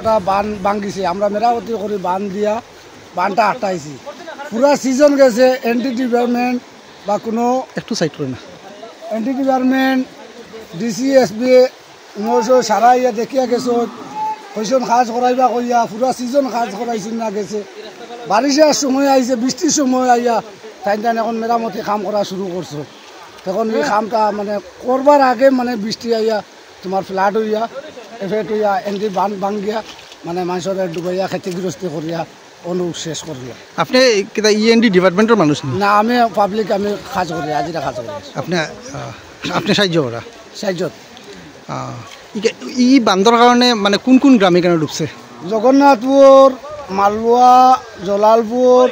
একটা বান ভাঙ্গিছে, আমরা মেরামতি করে বান দিয়া বানটা আটটাইছি। পুরা সিজন গেছে, এন্টি ডিপার্টমেন্ট বা কোনো একটু সাইড করে না, এন্টি ডিপার্টমেন্ট ডিসি এসবি মৌসো সারা ইয়া দেখিয়া গেছো, কইসন কাজ করাইবা কইয়া পুরা সিজন কাজ করাইছিল না গেছে। বারিশার সময় আইছে, বৃষ্টির সময় আইয়া তাই এখন মেরামতি কাম করা শুরু করছো। তখন এই কামটা মানে করবার আগে মানে বৃষ্টি আইয়া তোমার ফ্লাড হইয়া এফেক্ট হইয়া এন্টি বান ভাঙ্গিয়া মানে মানুষের ডুবাইয়া ক্ষতিগ্রস্ত করিয়া শেষ করিয়া। আপনি কিতা ইএনডি ডিপার্টমেন্টের মানুষ না? আমি পাবলিক, আমি কাজ করি, আজিরা কাজ করি। আপনি সাহায্য করা সাহায্য ই বান্দর কারণে মানে কোন কোন গ্রামে কেন ডুবছে? জগন্নাথপুর, মালুয়া, জলালপুর,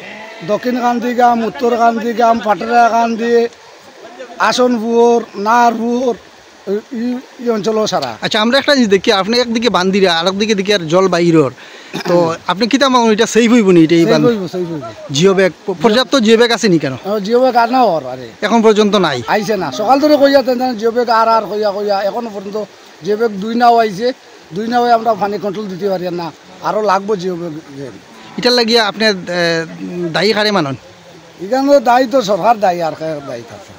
দক্ষিণ কান্দিগাম, উত্তর কান্দিগাম, পাটরা কান্দি, আসনপুর, নারপুর, এই অঞ্চল সারা। আচ্ছা, আমরা একটা জিনিস দেখি, আপনি একদিকে বান্দিরা আর একদিকে দেখি আর জল বাইরের, তো আপনি কিতা মাগুন এটা সেভ হইব নি? এটা জিও ব্যাগ পর্যাপ্ত জিও ব্যাগ আছে নি? কেন জিও ব্যাগ আর না আরে এখন পর্যন্ত নাই, আইছে না। সকাল ধরে কইয়া জিও ব্যাগ আর কইয়া এখনো পর্যন্ত জিও ব্যাগ 2 নাও আইছে। 2 নাও আমরা পানি কন্ট্রোল দিতে পারি না, আরো লাগবো জিও ব্যাগ। এটার লাগিয়া আপনি দায়ী কারে মানন? এখানে দায়ী তো সরকার দায়ী, আর দায়ী থাকে।